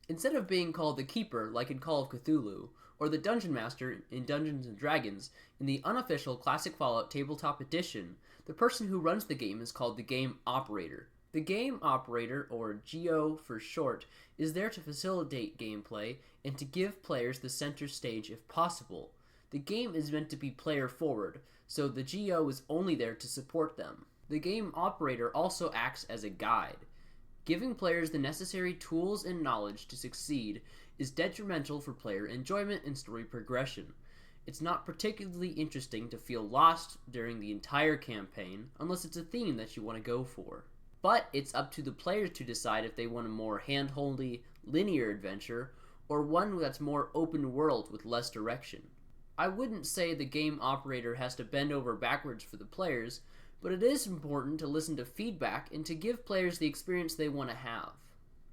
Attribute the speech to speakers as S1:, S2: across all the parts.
S1: Instead of being called the Keeper like in Call of Cthulhu, or the Dungeon Master in Dungeons & Dragons, in the unofficial Classic Fallout Tabletop Edition, the person who runs the game is called the Game Operator. The Game Operator, or GO for short, is there to facilitate gameplay and to give players the center stage if possible. The game is meant to be player forward, so the GO is only there to support them. The Game Operator also acts as a guide. Giving players the necessary tools and knowledge to succeed is detrimental for player enjoyment and story progression. It's not particularly interesting to feel lost during the entire campaign unless it's a theme that you want to go for. But it's up to the players to decide if they want a more hand-holdy, linear adventure or one that's more open world with less direction. I wouldn't say the Game Operator has to bend over backwards for the players, but it is important to listen to feedback and to give players the experience they want to have.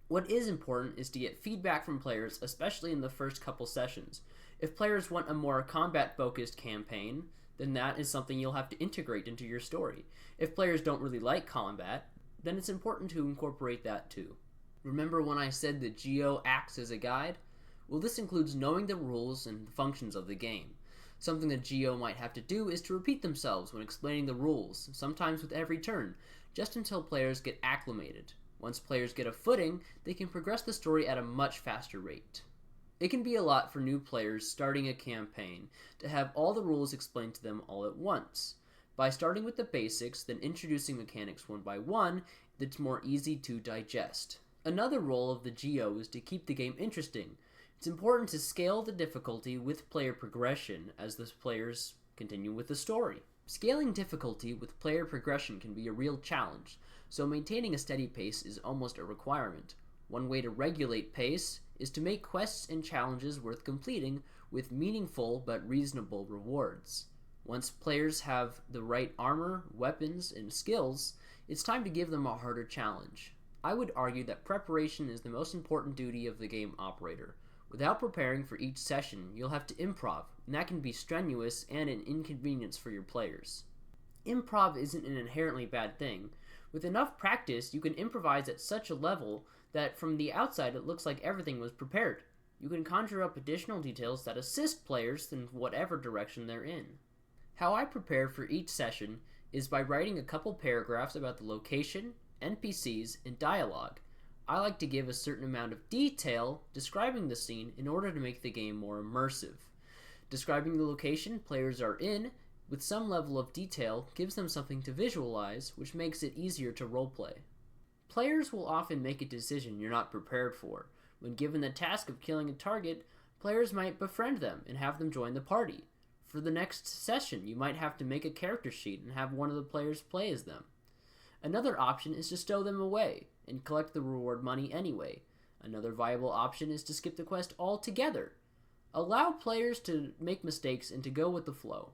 S1: What is important is to get feedback from players, especially in the first couple sessions. If players want a more combat-focused campaign, then that is something you'll have to integrate into your story. If players don't really like combat, then it's important to incorporate that too. Remember when I said that GO acts as a guide? Well, this includes knowing the rules and the functions of the game. Something that GO might have to do is to repeat themselves when explaining the rules, sometimes with every turn, just until players get acclimated. Once players get a footing, they can progress the story at a much faster rate. It can be a lot for new players starting a campaign to have all the rules explained to them all at once. By starting with the basics, then introducing mechanics one by one, it's more easy to digest. Another role of the GO is to keep the game interesting. It's important to scale the difficulty with player progression as the players continue with the story. Scaling difficulty with player progression can be a real challenge, so maintaining a steady pace is almost a requirement. One way to regulate pace is to make quests and challenges worth completing with meaningful but reasonable rewards. Once players have the right armor, weapons, and skills, it's time to give them a harder challenge. I would argue that preparation is the most important duty of the Game Operator. Without preparing for each session, you'll have to improv, and that can be strenuous and an inconvenience for your players. Improv isn't an inherently bad thing. With enough practice, you can improvise at such a level that from the outside it looks like everything was prepared. You can conjure up additional details that assist players in whatever direction they're in. How I prepare for each session is by writing a couple paragraphs about the location, NPCs, and dialogue. I like to give a certain amount of detail describing the scene in order to make the game more immersive. Describing the location players are in with some level of detail gives them something to visualize, which makes it easier to roleplay. Players will often make a decision you're not prepared for. When given the task of killing a target, players might befriend them and have them join the party. For the next session, you might have to make a character sheet and have one of the players play as them. Another option is to stow them away and collect the reward money anyway. Another viable option is to skip the quest altogether. Allow players to make mistakes and to go with the flow.